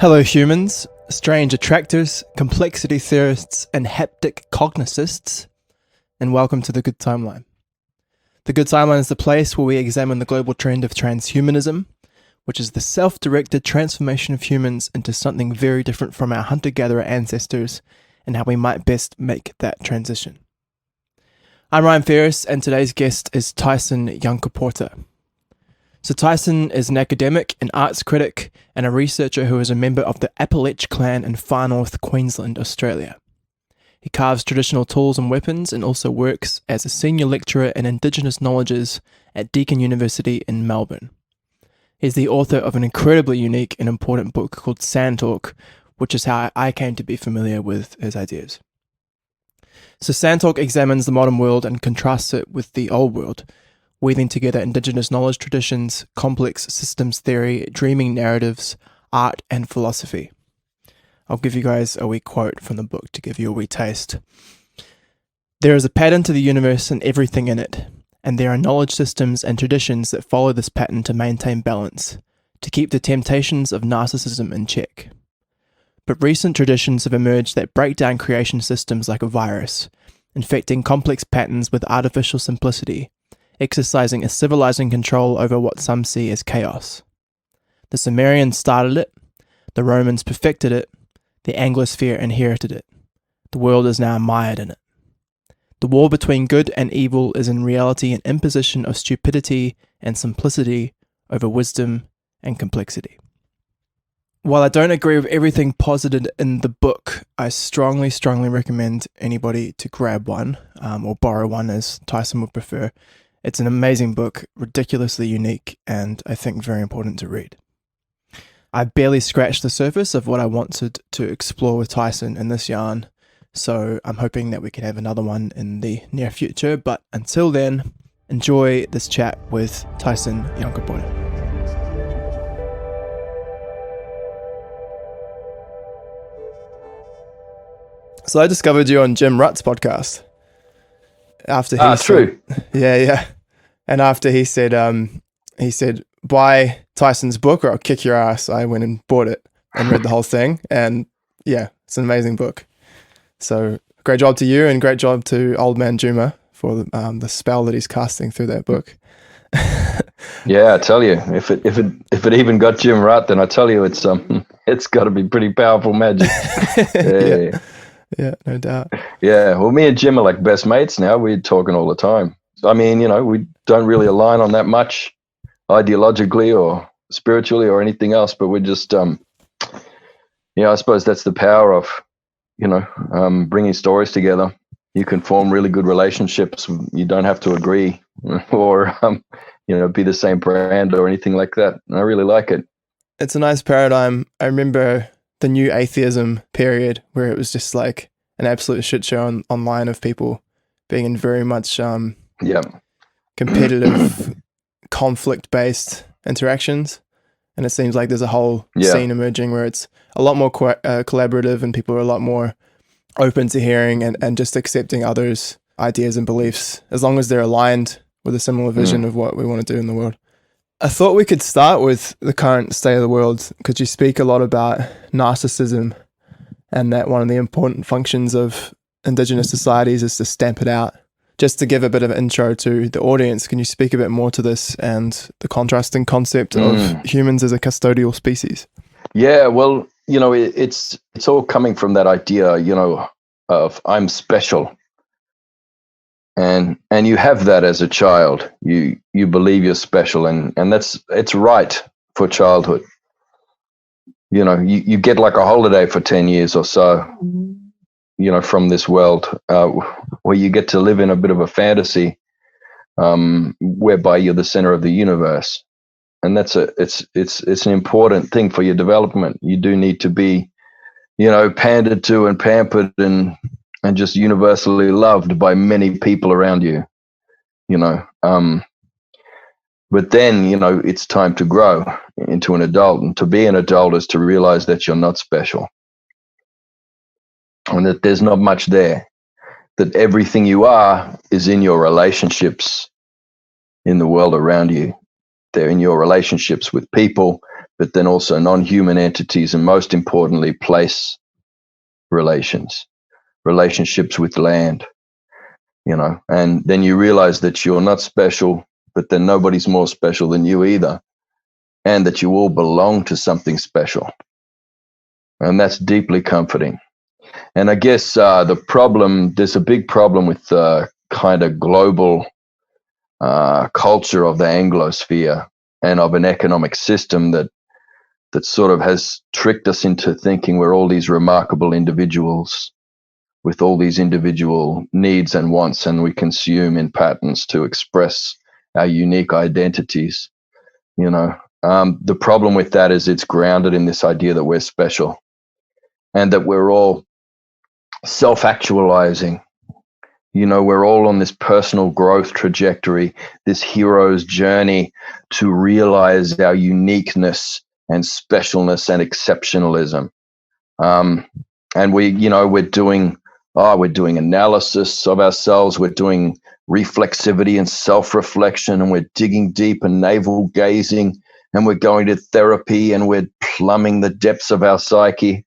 Hello humans, strange attractors, complexity theorists, and haptic cognicists, and welcome to The Good Timeline. The Good Timeline is the place where we examine the global trend of transhumanism, which is the self-directed transformation of humans into something very different from our hunter-gatherer ancestors, and how we might best make that transition. I'm Ryan Ferris, and today's guest is Tyson Yunkaporta. So Tyson is an academic, an arts critic, and a researcher who is a member of the Appalach clan in Far North Queensland, Australia. He carves traditional tools and weapons and also works as a senior lecturer in Indigenous knowledges at Deakin University in Melbourne. He's the author of an incredibly unique and important book called Sand Talk, which is how I came to be familiar with his ideas. So Sand Talk examines the modern world and contrasts it with the old world, weaving together Indigenous knowledge traditions, complex systems theory, dreaming narratives, art, and philosophy. I'll give you guys a wee quote from the book to give you a wee taste. There is a pattern to the universe and everything in it, and there are knowledge systems and traditions that follow this pattern to maintain balance, to keep the temptations of narcissism in check. But recent traditions have emerged that break down creation systems like a virus, infecting complex patterns with artificial simplicity, exercising a civilizing control over what some see as chaos. The Sumerians started it, the Romans perfected it, the Anglosphere inherited it. The world is now mired in it. The war between good and evil is in reality an imposition of stupidity and simplicity over wisdom and complexity. While I don't agree with everything posited in the book, I strongly recommend anybody to grab one, or borrow one as Tyson would prefer. It's an amazing book, ridiculously unique, and I think very important to read. I barely scratched the surface of what I wanted to explore with Tyson in this yarn, so I'm hoping that we can have another one in the near future, but until then, enjoy this chat with Tyson Yunkaporta. So I discovered you on Jim Rutt's podcast. After he true. Yeah. And after he said, buy Tyson's book or I'll kick your ass, I went and bought it and read the whole thing. And yeah, it's an amazing book. So great job to you and great job to Old Man Juma for the spell that he's casting through that book. Yeah, I tell you, if it even got Jim Rutt, then I tell you it's got to be pretty powerful magic. Yeah, no doubt. Yeah, well, me and Jim are like best mates now. We're talking all the time. I mean, we don't really align on that much ideologically or spiritually or anything else, but we're just, I suppose that's the power of, bringing stories together. You can form really good relationships. You don't have to agree or, be the same brand or anything like that. And I really like it. It's a nice paradigm. I remember the new atheism period where it was just like an absolute shit show online of people being in very much competitive conflict-based interactions, and it seems like there's a whole scene emerging where it's a lot more collaborative and people are a lot more open to hearing and just accepting others' ideas and beliefs as long as they're aligned with a similar vision of what we want to do in the world. I thought we could start with the current state of the world because you speak a lot about narcissism and that one of the important functions of Indigenous societies is to stamp it out. Just to give a bit of an intro to the audience, can you speak a bit more to this and the contrasting concept of humans as a custodial species? Yeah, well, it's all coming from that idea, of I'm special. And you have that as a child. You believe you're special, and it's right for childhood. You get like a holiday for 10 years or so, from this world, where you get to live in a bit of a fantasy, whereby you're the center of the universe. And it's an important thing for your development. You do need to be, pandered to and pampered and just universally loved by many people around you, but then, it's time to grow into an adult. And to be an adult is to realize that you're not special and that there's not much there, that everything you are is in your relationships in the world around you. They're in your relationships with people, but then also non-human entities, and most importantly, place relationships with land, and then you realize that you're not special, but then nobody's more special than you either, and that you all belong to something special. And that's deeply comforting. And I guess there's a big problem with kind of global culture of the Anglosphere and of an economic system that sort of has tricked us into thinking we're all these remarkable individuals with all these individual needs and wants, and we consume in patterns to express our unique identities. The problem with that is it's grounded in this idea that we're special and that we're all self-actualizing. We're all on this personal growth trajectory, this hero's journey to realize our uniqueness and specialness and exceptionalism. And we're doing analysis of ourselves. We're doing reflexivity and self-reflection, and we're digging deep and navel gazing, and we're going to therapy, and we're plumbing the depths of our psyche.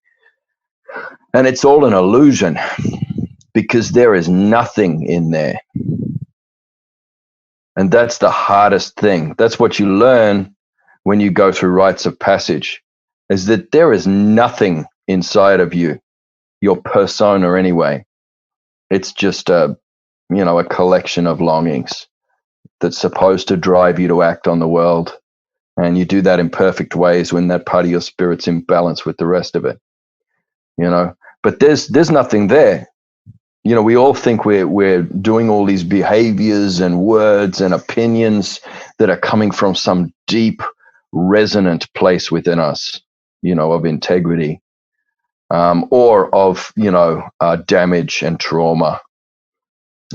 And it's all an illusion, because there is nothing in there. And that's the hardest thing. That's what you learn when you go through rites of passage, is that there is nothing inside of you, your persona anyway. It's just a collection of longings that's supposed to drive you to act on the world. And you do that in perfect ways when that part of your spirit's in balance with the rest of it, But there's nothing there. We all think we're doing all these behaviors and words and opinions that are coming from some deep, resonant place within us, of integrity, or of, damage and trauma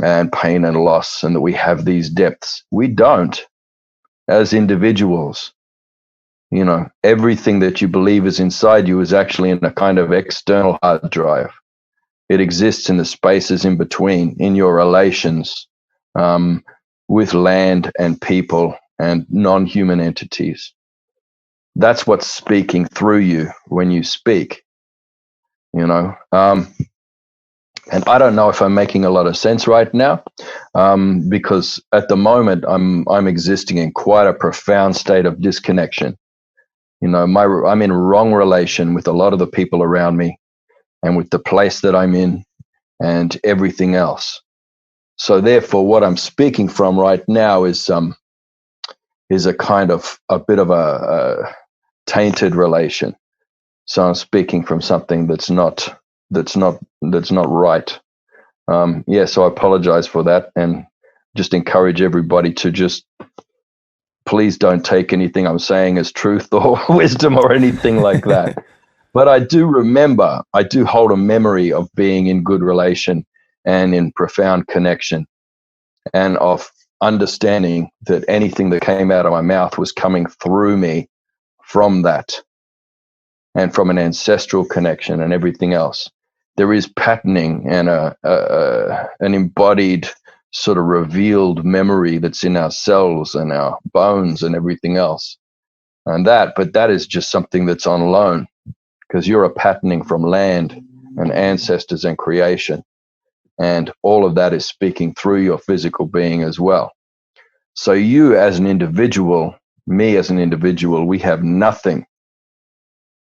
and pain and loss, and that we have these depths. We don't, as individuals. Everything that you believe is inside you is actually in a kind of external hard drive. It exists in the spaces in between, in your relations with land and people and non-human entities. That's what's speaking through you when you speak, And I don't know if I'm making a lot of sense right now, because at the moment I'm existing in quite a profound state of disconnection. I'm in wrong relation with a lot of the people around me, and with the place that I'm in, and everything else. So therefore, what I'm speaking from right now is a kind of a bit of a tainted relation. So I'm speaking from something that's not right. So I apologize for that, and just encourage everybody to just please don't take anything I'm saying as truth or wisdom or anything like that. But I do hold a memory of being in good relation and in profound connection, and of understanding that anything that came out of my mouth was coming through me from that, and from an ancestral connection and everything else. There is patterning and an embodied sort of revealed memory that's in our cells and our bones and everything else. But that is just something that's on loan, because you're a patterning from land and ancestors and creation. And all of that is speaking through your physical being as well. So you as an individual, me as an individual, we have nothing.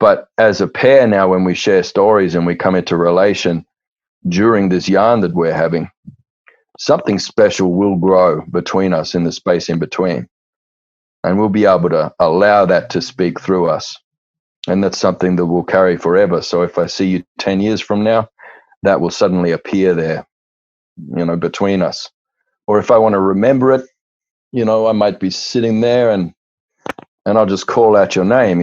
But as a pair now, when we share stories and we come into relation during this yarn that we're having, something special will grow between us in the space in between. And we'll be able to allow that to speak through us. And that's something that will carry forever. So if I see you 10 years from now, that will suddenly appear there, between us. Or if I want to remember it, I might be sitting there and and I'll just call out your name,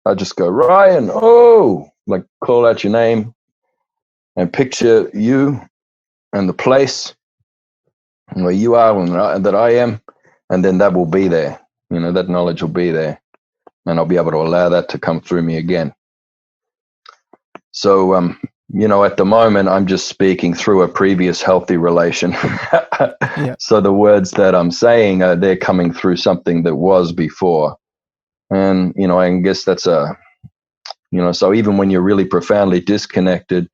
I just go, Ryan, oh, like call out your name and picture you and the place where you are and that I am, and then that will be there. That knowledge will be there, and I'll be able to allow that to come through me again. So, at the moment, I'm just speaking through a previous healthy relation. Yeah. So the words that I'm saying, they're coming through something that was before. And, I guess that's so even when you're really profoundly disconnected,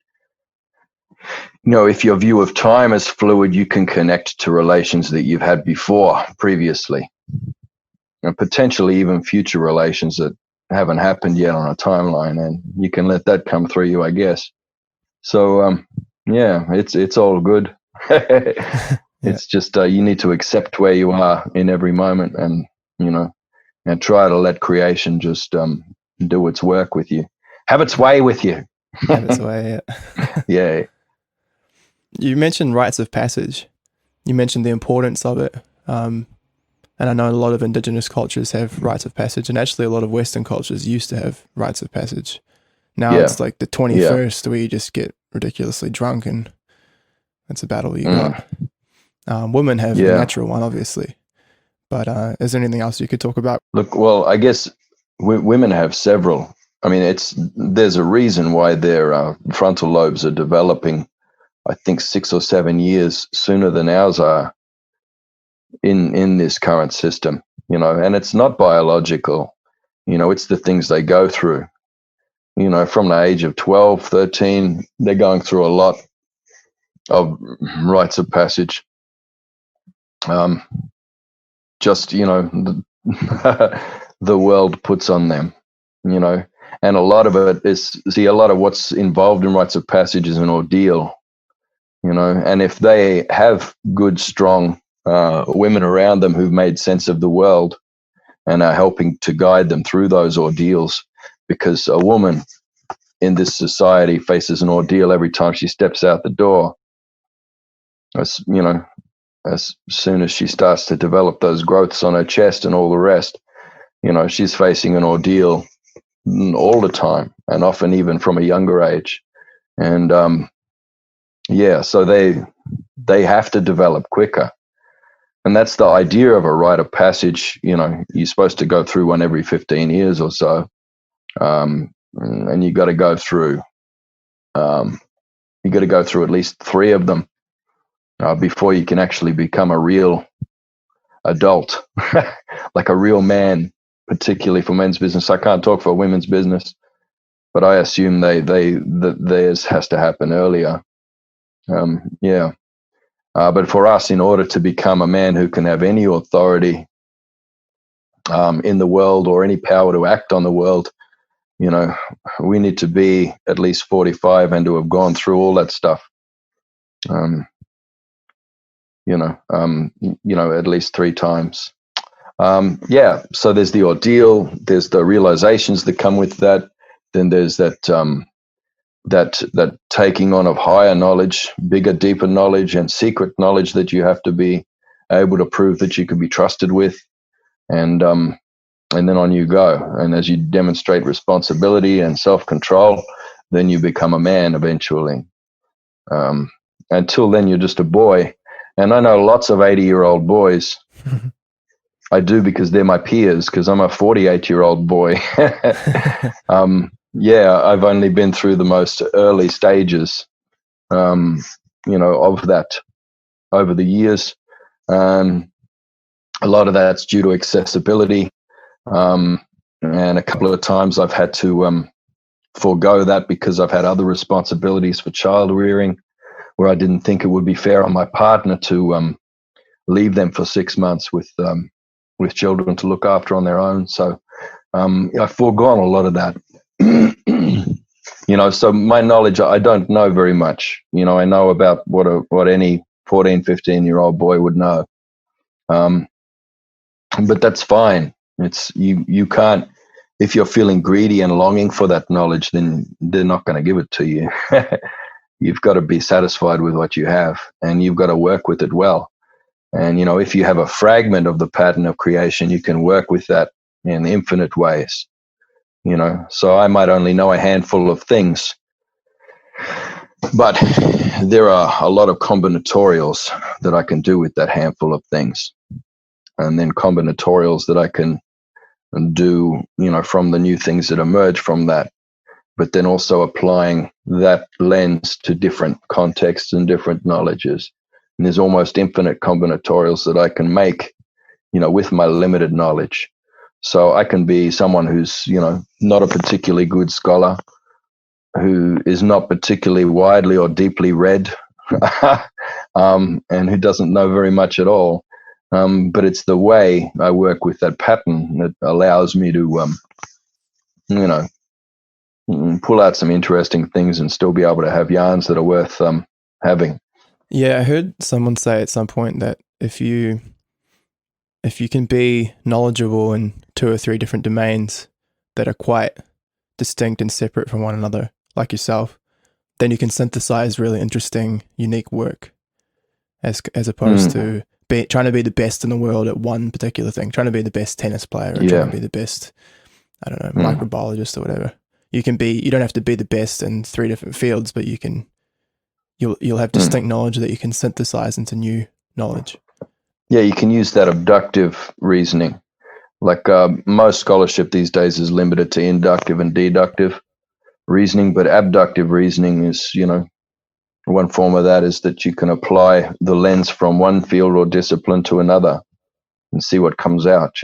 if your view of time is fluid, you can connect to relations that you've had before, previously, and potentially even future relations that haven't happened yet on a timeline, and you can let that come through you, I guess. So, it's all good. It's just you need to accept where you are in every moment, and and try to let creation just do its work with you, have its way with you. Have its way. Yeah. Yeah. You mentioned rites of passage. You mentioned the importance of it. And I know a lot of Indigenous cultures have rites of passage, and actually a lot of Western cultures used to have rites of passage. Now it's like the 21st where you just get ridiculously drunk, and that's about all you got. Women have a natural one, obviously. But is there anything else you could talk about? Look, well, I guess women have several. I mean, there's a reason why their frontal lobes are developing, I think 6 or 7 years sooner than ours are in this current system, and it's not biological, it's the things they go through, from the age of 12, 13, they're going through a lot of rites of passage. Just, the world puts on them, and a lot of it is, a lot of what's involved in rites of passage is an ordeal, and if they have good, strong women around them who've made sense of the world and are helping to guide them through those ordeals, because a woman in this society faces an ordeal every time she steps out the door. As soon as she starts to develop those growths on her chest and all the rest, she's facing an ordeal all the time, and often even from a younger age. And so they have to develop quicker. And that's the idea of a rite of passage. You're supposed to go through one every 15 years or so. And you got to go through at least 3 of them before you can actually become a real adult, like a real man, particularly for men's business. I can't talk for women's business, but I assume that theirs has to happen earlier. But for us, in order to become a man who can have any authority in the world or any power to act on the world, we need to be at least 45 and to have gone through all that stuff. At least 3 times. So there's the ordeal, there's the realizations that come with that. Then there's that taking on of higher knowledge, bigger, deeper knowledge, and secret knowledge that you have to be able to prove that you can be trusted with. And then on you go. And as you demonstrate responsibility and self-control, then you become a man eventually. Until then, you're just a boy. And I know lots of 80-year-old boys. I do, because they're my peers, because I'm a 48-year-old boy. I've only been through the most early stages, of that over the years. A lot of that's due to accessibility. And a couple of times I've had to forego that because I've had other responsibilities for child rearing, where I didn't think it would be fair on my partner to leave them for 6 months with children to look after on their own. So I've foregone a lot of that. So my knowledge, I don't know very much. I know about what any 14, 15-year-old boy would know. But that's fine. It's you can't, if you're feeling greedy and longing for that knowledge, then they're not going to give it to you. You've got to be satisfied with what you have, and you've got to work with it well. And, if you have a fragment of the pattern of creation, you can work with that in infinite ways, so I might only know a handful of things, but there are a lot of combinatorials that I can do with that handful of things, and then combinatorials that I can do, from the new things that emerge from that, but then also applying that lens to different contexts and different knowledges. And there's almost infinite combinatorials that I can make, with my limited knowledge. So I can be someone who's, not a particularly good scholar, who is not particularly widely or deeply read, and who doesn't know very much at all. But it's the way I work with that pattern that allows me to, pull out some interesting things and still be able to have yarns that are worth having. Yeah, I heard someone say at some point that if you can be knowledgeable in 2 or 3 different domains that are quite distinct and separate from one another, like yourself, then you can synthesize really interesting, unique work, as opposed to trying to be the best in the world at one particular thing, trying to be the best tennis player, or trying to be the best, I don't know, microbiologist or whatever. You don't have to be the best in 3 different fields, but you'll have distinct knowledge that you can synthesize into new knowledge. Yeah, you can use that abductive reasoning. Like most scholarship these days is limited to inductive and deductive reasoning, but abductive reasoning is, one form of that is that you can apply the lens from one field or discipline to another and see what comes out,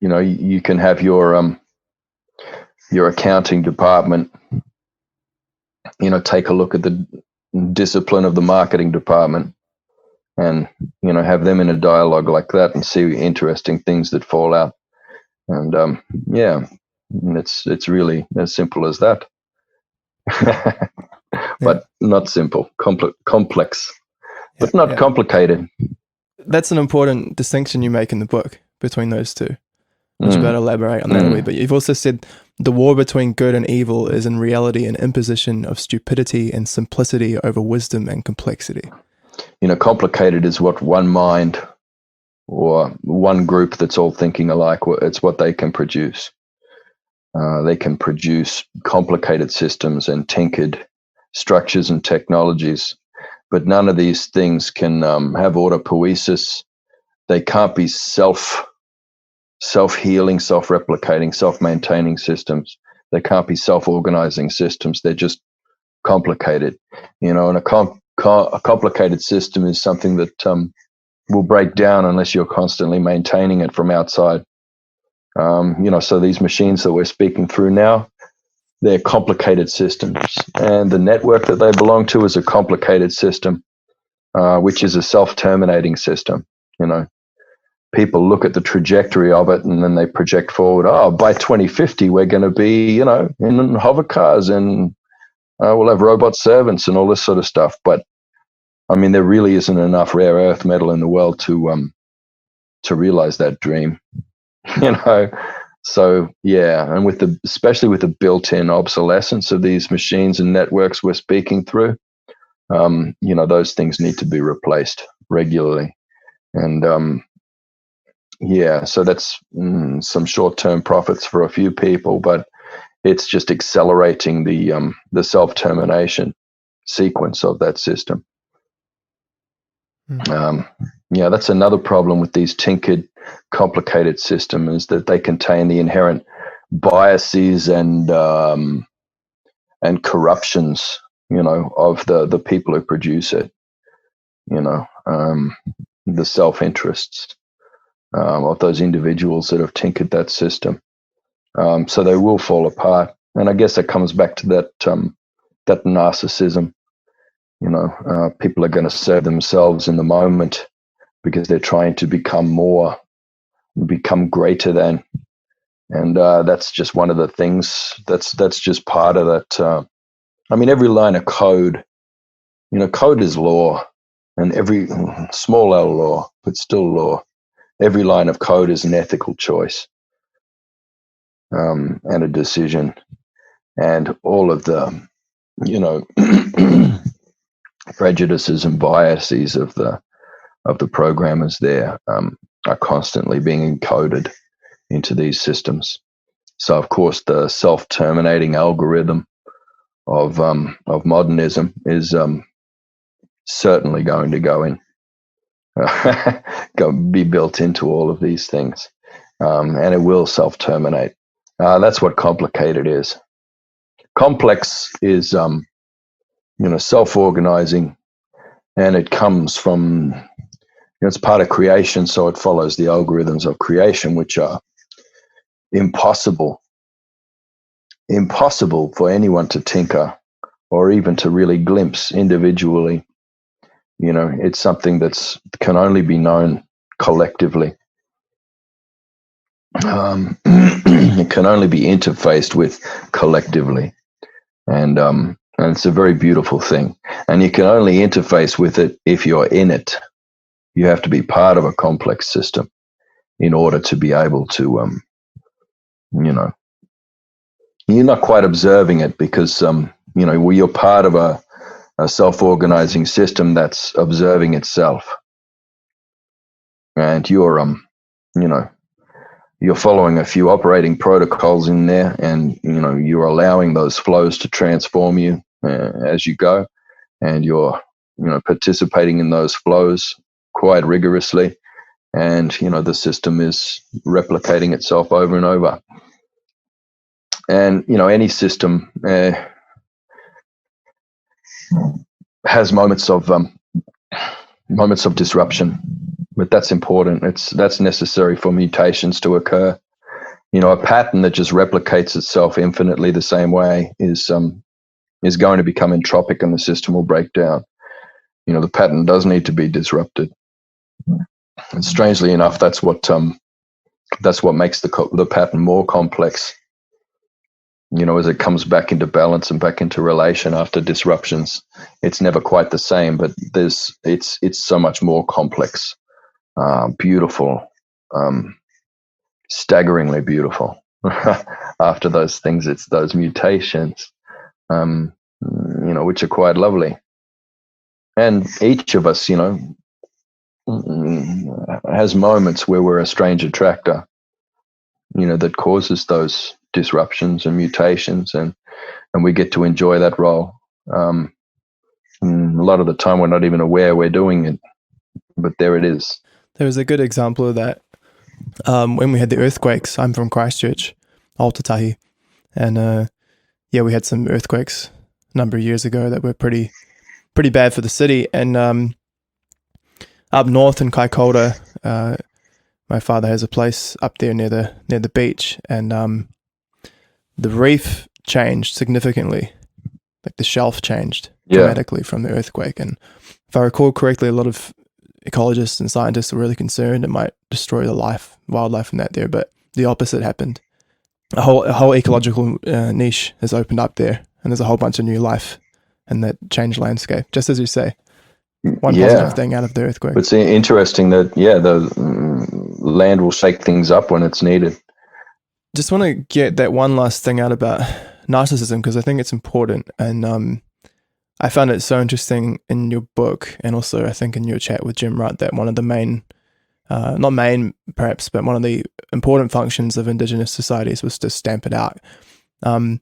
you can have your accounting department, take a look at the discipline of the marketing department and, have them in a dialogue like that and see interesting things that fall out. And it's really as simple as that. But not simple, complex, but not complicated. That's an important distinction you make in the book between those two. Would you better elaborate on that a wee bit? You've also said the war between good and evil is in reality an imposition of stupidity and simplicity over wisdom and complexity. Complicated is what one mind or one group that's all thinking alike, it's what they can produce. They can produce complicated systems and tinkered structures and technologies, but none of these things can have autopoiesis. They can't be self-healing, self-replicating, self-maintaining systems. They can't be self-organizing systems. They're just complicated, and a complicated system is something that will break down unless you're constantly maintaining it from outside. So these machines that we're speaking through now, they're complicated systems, and the network that they belong to is a complicated system, which is a self-terminating system. People look at the trajectory of it and then they project forward. Oh, by 2050, we're going to be, in hover cars and we'll have robot servants and all this sort of stuff. But I mean, there really isn't enough rare earth metal in the world to realize that dream, So yeah, and especially with the built-in obsolescence of these machines and networks we're speaking through, those things need to be replaced regularly. And so that's some short-term profits for a few people, but it's just accelerating the self-termination sequence of that system. That's another problem with these tinkered, complicated systems, is that they contain the inherent biases and corruptions, of the people who produce it. The self-interests of those individuals that have tinkered that system. So they will fall apart. And I guess that comes back to that narcissism. People are going to serve themselves in the moment because they're trying to become greater than. And that's just one of the things that's just part of that. Every line of code, code is law, and every small L law, but still law. Every line of code is an ethical choice and a decision, and all of the, prejudices and biases of the programmers there are constantly being encoded into these systems. So, of course, the self-terminating algorithm of modernism is certainly going to be built into all of these things, and it will self-terminate. That's what complicated is. Complex is, self-organizing, and it comes from, it's part of creation, so it follows the algorithms of creation, which are impossible for anyone to tinker or even to really glimpse individually. It's something that's can only be known collectively. It can only be interfaced with collectively, and it's a very beautiful thing. And you can only interface with it if you're in it. You have to be part of a complex system in order to be able to, you're not quite observing it because, you're part of a self-organizing system that's observing itself. And you're following a few operating protocols in there, and, you're allowing those flows to transform you as you go. And you're, participating in those flows quite rigorously. And, the system is replicating itself over and over. And, any system has moments of disruption, but that's important. That's necessary for mutations to occur. A pattern that just replicates itself infinitely the same way is going to become entropic, and the system will break down. The pattern does need to be disrupted. And strangely enough, that's what makes the pattern more complex. As it comes back into balance and back into relation after disruptions, it's never quite the same, but it's so much more complex, beautiful, staggeringly beautiful. After those things, it's those mutations, which are quite lovely. And each of us, has moments where we're a strange attractor, that causes those disruptions and mutations, and we get to enjoy that role. A lot of the time we're not even aware we're doing it, but there it is. There was a good example of that when we had the earthquakes. I'm from Christchurch, Aotearoa, and we had some earthquakes a number of years ago that were pretty bad for the city. And up north in Yunkaporta, my father has a place up there near the beach, and the reef changed significantly. Like the shelf changed dramatically from the earthquake. And if I recall correctly, a lot of ecologists and scientists were really concerned it might destroy the wildlife in that there, but the opposite happened. A whole ecological niche has opened up there, and there's a whole bunch of new life in that changed landscape, just as you say. One positive thing out of the earthquake. It's interesting that, the land will shake things up when it's needed. Just want to get that one last thing out about narcissism, because I think it's important. And I found it so interesting in your book, and also I think in your chat with Jim Rutt, that one of the main, not main perhaps, but one of the important functions of Indigenous societies was to stamp it out. Can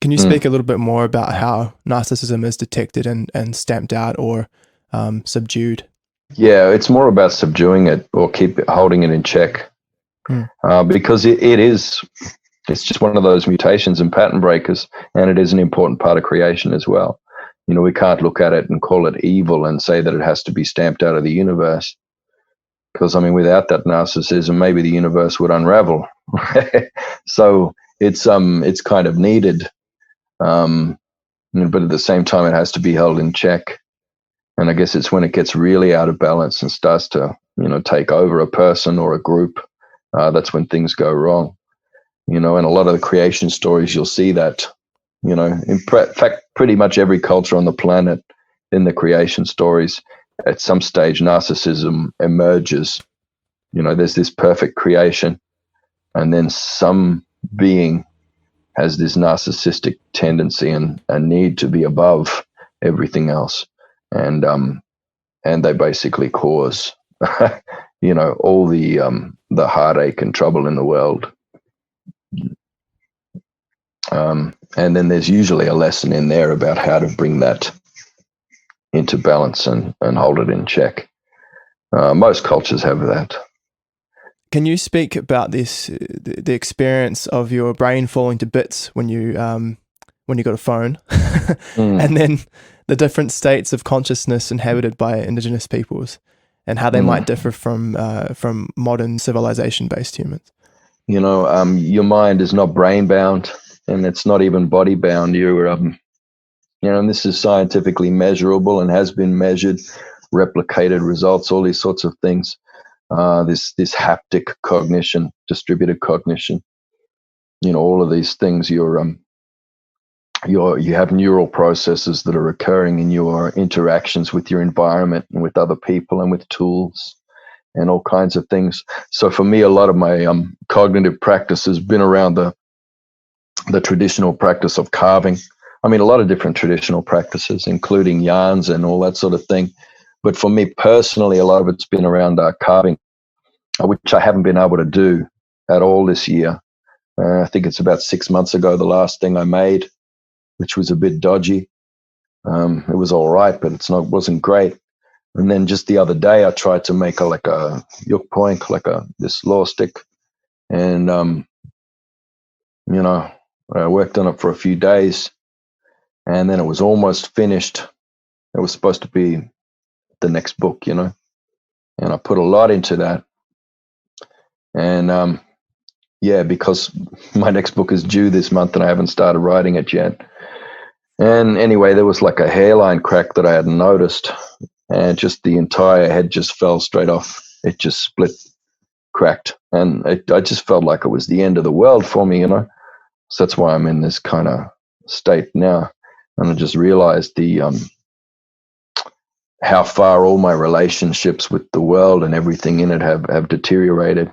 you speak a little bit more about how narcissism is detected and stamped out or subdued? Yeah, it's more about subduing it or holding it in check, because it's just one of those mutations and pattern breakers, and it is an important part of creation as well. We can't look at it and call it evil and say that it has to be stamped out of the universe, because without that narcissism, maybe the universe would unravel. So it's kind of needed. But at the same time, it has to be held in check. And I guess it's when it gets really out of balance and starts to, take over a person or a group, that's when things go wrong. And a lot of the creation stories, you'll see that, in fact, pretty much every culture on the planet, in the creation stories, at some stage, narcissism emerges. There's this perfect creation, and then some being has this narcissistic tendency and a need to be above everything else, and they basically cause all the heartache and trouble in the world. And then there's usually a lesson in there about how to bring that into balance and hold it in check. Most cultures have that. Can you speak about this, the experience of your brain falling to bits when you got a phone, and then the different states of consciousness inhabited by Indigenous peoples, and how they might differ from modern civilization-based humans? Your mind is not brain bound, and it's not even body bound. And this is scientifically measurable and has been measured, replicated results, all these sorts of things. This haptic cognition, distributed cognition, all of these things. You have neural processes that are occurring in your interactions with your environment and with other people and with tools and all kinds of things. So for me, a lot of my cognitive practice has been around the traditional practice of carving. I mean, a lot of different traditional practices, including yarns and all that sort of thing. But for me personally, a lot of it's been around carving, which I haven't been able to do at all this year. I think it's about 6 months ago, the last thing I made, which was a bit dodgy. It was all right, but wasn't great. And then just the other day, I tried to make a Yunkaporta, this law stick, and I worked on it for a few days, and then it was almost finished. It was supposed to be the next book, and I put a lot into that. And because my next book is due this month and I haven't started writing it yet. And anyway, there was like a hairline crack that I hadn't noticed, and just the entire head just fell straight off. It just split, cracked, and I just felt like it was the end of the world for me, So that's why I'm in this kind of state now. And I just realized how far all my relationships with the world and everything in it have deteriorated,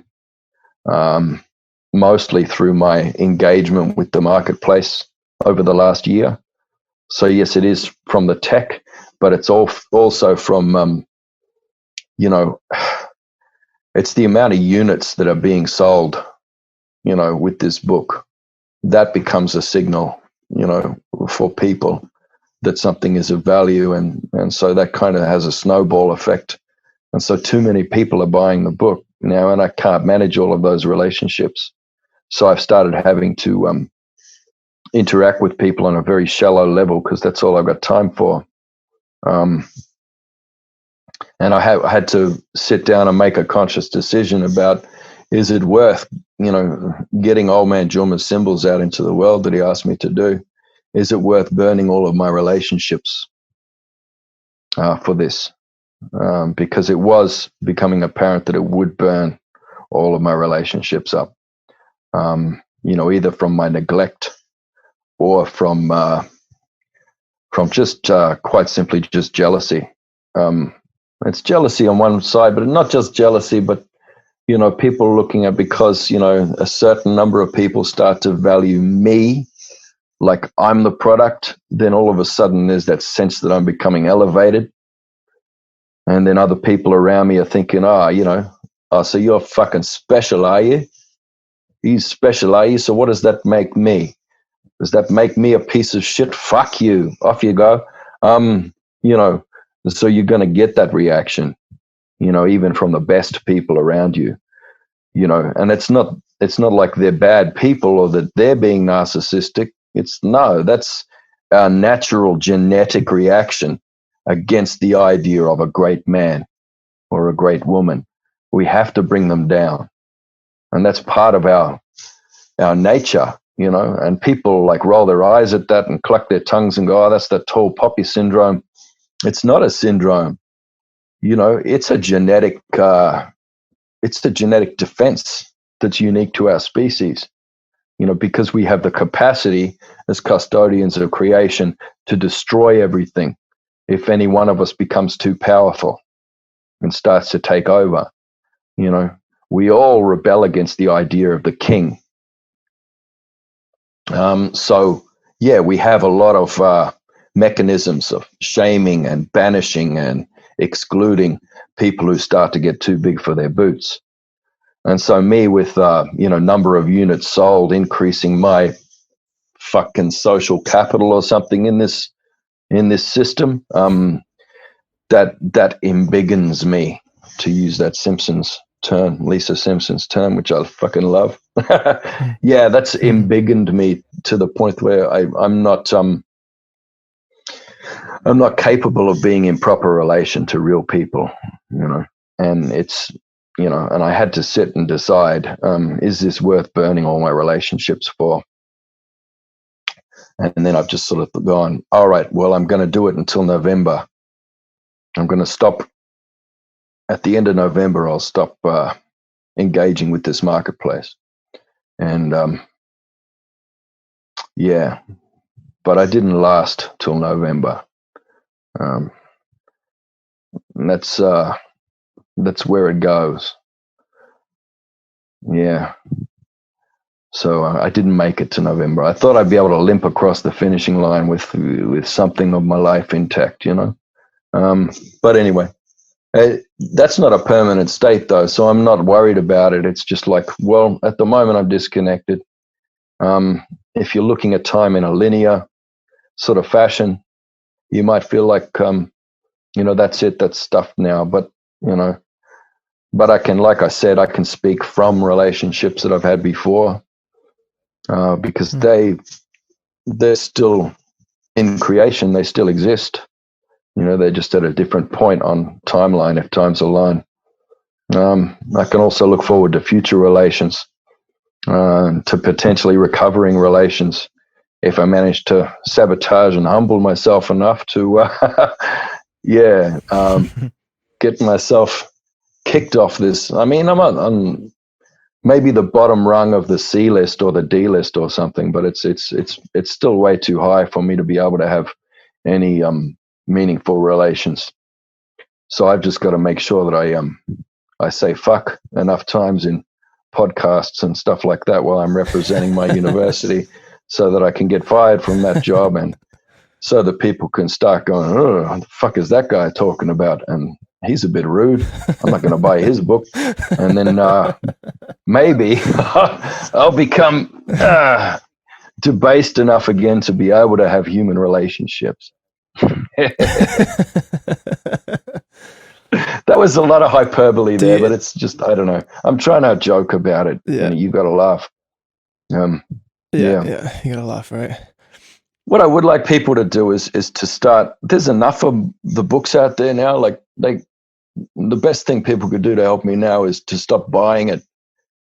mostly through my engagement with the marketplace over the last year. So yes, it is from the tech, but it's also from, it's the amount of units that are being sold, with this book. That becomes a signal, for people that something is of value. And so that kind of has a snowball effect. And so too many people are buying the book now, and I can't manage all of those relationships. So I've started having to interact with people on a very shallow level, because that's all I've got time for. And I had to sit down and make a conscious decision about, is it worth, getting old man Juma's symbols out into the world that he asked me to do? Is it worth burning all of my relationships for this? Because it was becoming apparent that it would burn all of my relationships up, either from my neglect or from just quite simply just jealousy. It's jealousy on one side, but not just jealousy, but people looking at, because a certain number of people start to value me like I'm the product, then all of a sudden there's that sense that I'm becoming elevated. And then other people around me are thinking, so you're fucking special, are you? You special, are you? So what does that make me? Does that make me a piece of shit? Fuck you. Off you go. So you're going to get that reaction, even from the best people around you, and it's not like they're bad people or that they're being narcissistic. That's our natural genetic reaction against the idea of a great man or a great woman. We have to bring them down. And that's part of our nature, and people like roll their eyes at that and cluck their tongues and go, oh, that's the tall poppy syndrome. It's not a syndrome. It's a genetic defense that's unique to our species, because we have the capacity as custodians of creation to destroy everything if any one of us becomes too powerful and starts to take over. We all rebel against the idea of the king. We have a lot of mechanisms of shaming and banishing and excluding people who start to get too big for their boots. And so me with, number of units sold, increasing my fucking social capital or something in this system, that embiggens me, to use that Lisa Simpson's term, which I fucking love. Yeah, that's embiggened me to the point where I'm not capable of being in proper relation to real people, and it's, and I had to sit and decide, is this worth burning all my relationships for? And then I've just sort of gone, all right, well, I'm going to do it until November. I'm going to stop at the end of November. I'll stop engaging with this marketplace. And yeah, but I didn't last till November. And that's where it goes. Yeah. So I didn't make it to November. I thought I'd be able to limp across the finishing line with something of my life intact, But anyway, that's not a permanent state though, so I'm not worried about it. It's just like, well, at the moment I'm disconnected. If you're looking at time in a linear sort of fashion, you might feel like, that's it, that's stuffed now. But, but I can, like I said, I can speak from relationships that I've had before, because they're still in creation. They still exist. They're just at a different point on timeline, if times align. I can also look forward to future relations, to potentially recovering relations, if I manage to sabotage and humble myself enough to, get myself kicked off this. I mean, I'm on maybe the bottom rung of the C list or the D list or something, but it's still way too high for me to be able to have any meaningful relations. So I've just got to make sure that I say fuck enough times in podcasts and stuff like that while I'm representing my university, so that I can get fired from that job, and so that people can start going, oh, what the fuck is that guy talking about? And he's a bit rude. I'm not going to buy his book. And then maybe I'll become debased enough again to be able to have human relationships. That was a lot of hyperbole there, but it's just, I don't know. I'm trying to joke about it. Yeah. You've got to laugh. Yeah, you got to laugh, right? What I would like people to do is to start. There's enough of the books out there now. Like the best thing people could do to help me now is to stop buying it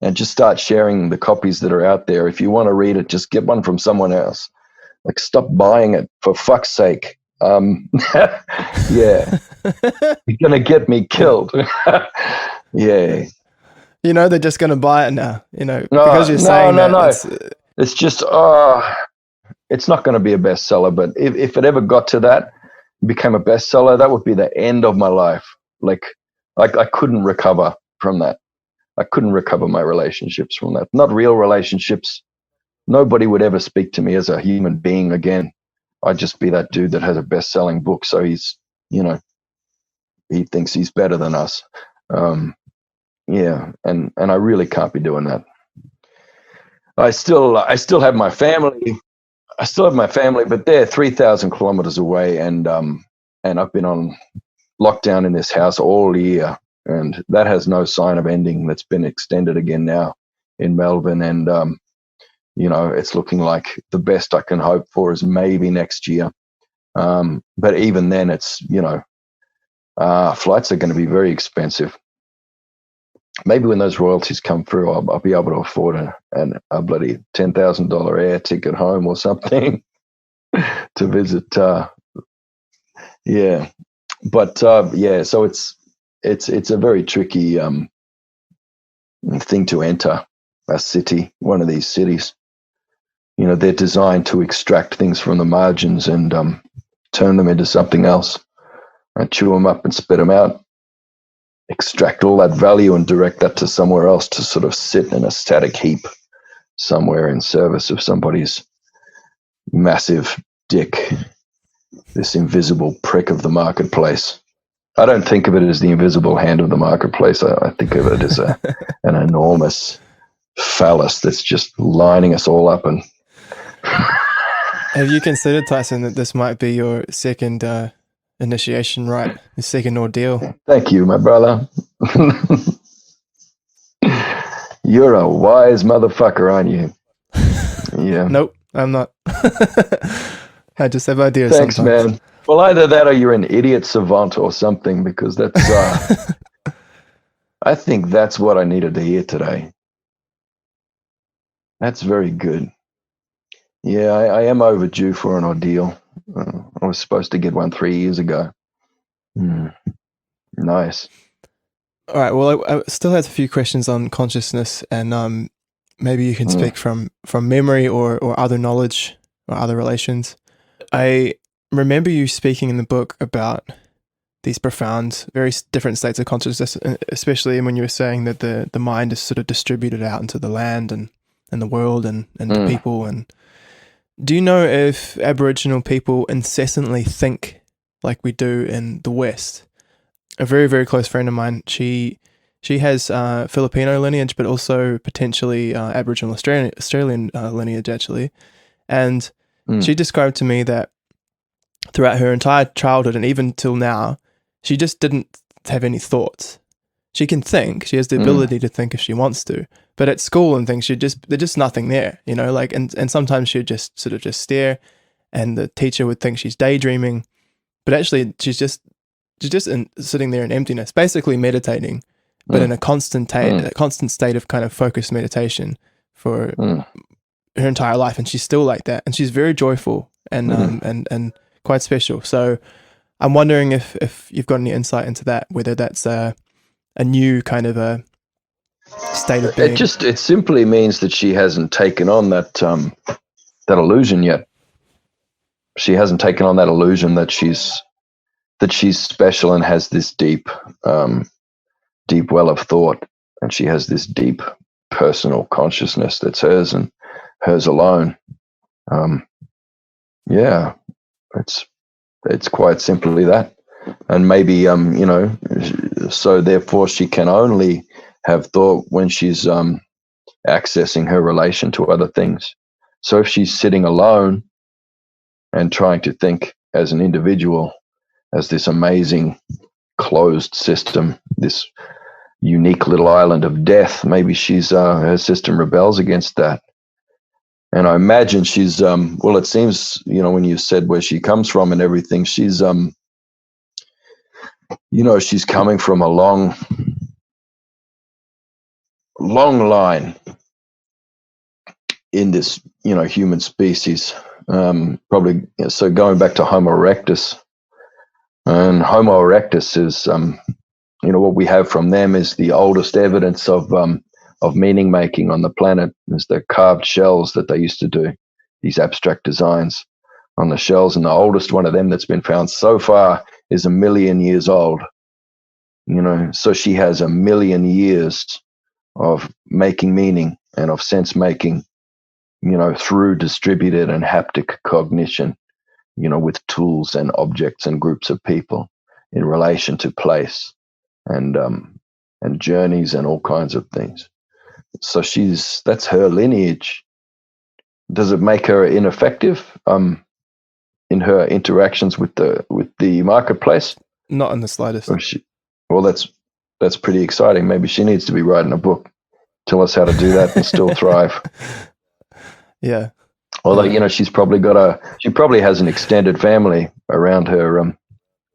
and just start sharing the copies that are out there. If you want to read it, just get one from someone else. Like, stop buying it, for fuck's sake. Yeah, you're gonna get me killed. Yeah, they're just gonna buy it now. Because you're saying that. No. It's just, it's not going to be a bestseller. But if it ever got to that, became a bestseller, that would be the end of my life. Like I couldn't recover from that. I couldn't recover my relationships from that. Not real relationships. Nobody would ever speak to me as a human being again. I'd just be that dude that has a best-selling book, so he's, he thinks he's better than us. Yeah, and I really can't be doing that. I still have my family. I still have my family, but they're 3,000 kilometers away, and I've been on lockdown in this house all year, and that has no sign of ending. That's been extended again now in Melbourne, and it's looking like the best I can hope for is maybe next year. But even then, it's flights are going to be very expensive. Maybe when those royalties come through, I'll be able to afford a bloody $10,000 air ticket home or something to visit. Yeah, but yeah, so it's a very tricky thing to enter a city, one of these cities. They're designed to extract things from the margins and turn them into something else, and chew them up and spit them out. Extract all that value and direct that to somewhere else to sort of sit in a static heap somewhere in service of somebody's massive dick, this invisible prick of the marketplace. I don't think of it as the invisible hand of the marketplace. I think of it as an enormous phallus that's just lining us all up. And Have you considered, Tyson, that this might be your second initiation rite, the second ordeal? thank you, my brother. You're a wise motherfucker, aren't you? Yeah. Nope, I'm not. I just have ideas Thanks, sometimes. man. Well, either that or you're an idiot savant or something, because that's, I think that's what I needed to hear today. That's very good. Yeah, I am overdue for an ordeal. I was supposed to get one 3 years ago. Nice. All right. Well, I still have a few questions on consciousness, and maybe you can speak from memory or other knowledge or other relations. I remember you speaking in the book about these profound, very different states of consciousness, especially when you were saying that the mind is sort of distributed out into the land and the world and the people. And do you know if Aboriginal people incessantly think like we do in the West? A very, very close friend of mine, she has Filipino lineage, but also potentially Aboriginal Australian lineage, actually. And she described to me that throughout her entire childhood and even till now, she just didn't have any thoughts. She can think, she has the ability to think if she wants to, but at school and things, there's just nothing there, you know, like, and sometimes she'd just sort of just stare and the teacher would think she's daydreaming, but actually she's just sitting there in emptiness, basically meditating, but in a constant state of kind of focused meditation for her entire life. And she's still like that. And she's very joyful and quite special. So I'm wondering if you've got any insight into that, whether that's a new kind of a state of being. It simply means that she hasn't taken on that illusion yet. She hasn't taken on that illusion that she's special and has this deep well of thought, and she has this deep personal consciousness that's hers and hers alone. Yeah, it's quite simply that. And maybe so therefore she can only have thought when she's accessing her relation to other things. So if she's sitting alone and trying to think as an individual, as this amazing closed system, this unique little island of death, maybe her system rebels against that. And I imagine she's it seems, when you said where she comes from and everything, she's she's coming from a long line in this human species, probably. So going back to Homo erectus, and Homo erectus is what we have from them is the oldest evidence of meaning making on the planet, is the carved shells that they used to do, these abstract designs on the shells. And the oldest one of them that's been found so far is 1 million years old. So she has 1 million years of making meaning and of sense making, through distributed and haptic cognition, with tools and objects and groups of people in relation to place and journeys and all kinds of things. So that's her lineage. Does it make her ineffective in her interactions with the marketplace? Not in the slightest. Well, that's pretty exciting. Maybe she needs to be writing a book. Tell us how to do that and still thrive. Yeah. Although, she probably has an extended family around her.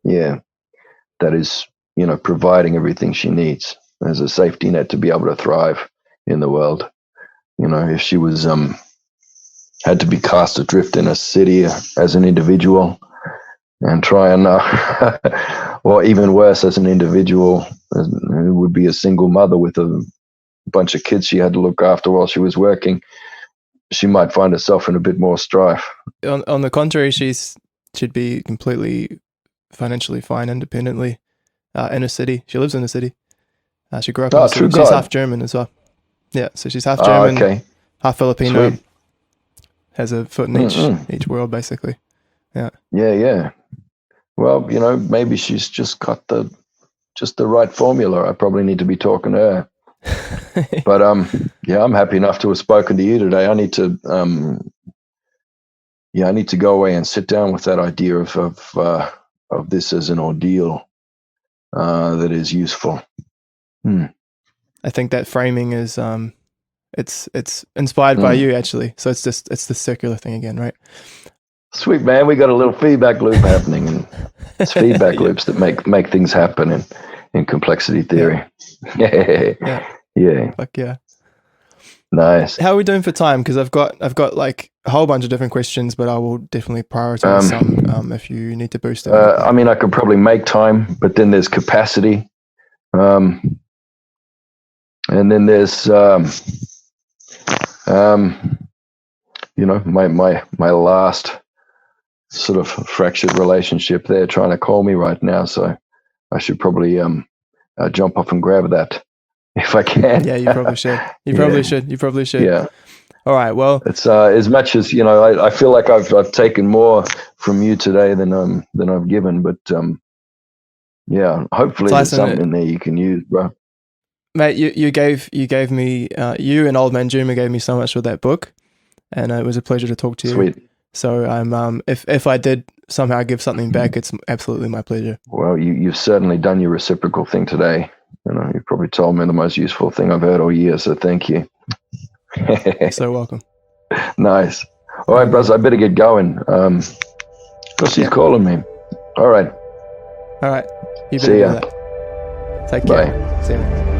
That is, providing everything she needs as a safety net to be able to thrive in the world. If she was had to be cast adrift in a city as an individual and try and, or even worse, as an individual who would be a single mother with a bunch of kids she had to look after while she was working, she might find herself in a bit more strife. On the contrary, she'd be completely financially fine independently in a city. She lives in a city. She grew up in a city. She's half German as well. Yeah, so she's half German, half Filipino. Sweet. Has a foot in each world, basically. Yeah. Yeah. Well, maybe she's just got the right formula. I probably need to be talking to her. But yeah, I'm happy enough to have spoken to you today. I need to go away and sit down with that idea of this as an ordeal that is useful. I think that framing is it's inspired by you, actually. So it's the circular thing again, right? Sweet, man. We got a little feedback loop happening, and it's feedback loops that make things happen in complexity theory. Yeah. Fuck yeah. Nice. How are we doing for time? Because I've got like a whole bunch of different questions, but I will definitely prioritize some if you need to boost it. I mean, I could probably make time, but then there's capacity, and then there's my last sort of fractured relationship there trying to call me right now. So I should probably jump off and grab that if I can. Yeah, you probably should. You probably should. Yeah. All right. Well, it's as much as I feel like I've taken more from you today than I've given, but yeah, hopefully Tyson, there's something in there you can use, bro. Mate, you gave me you and Old Man Juma gave me so much with that book, and it was a pleasure to talk to you. Sweet. So I'm if I did somehow give something back, it's absolutely my pleasure. Well, you've certainly done your reciprocal thing today. You probably told me the most useful thing I've heard all year, so thank you. You're so welcome. Nice. All right, bros, I better get going. Because she's calling me. All right. You better See ya. do that. Take care. Bye. See ya.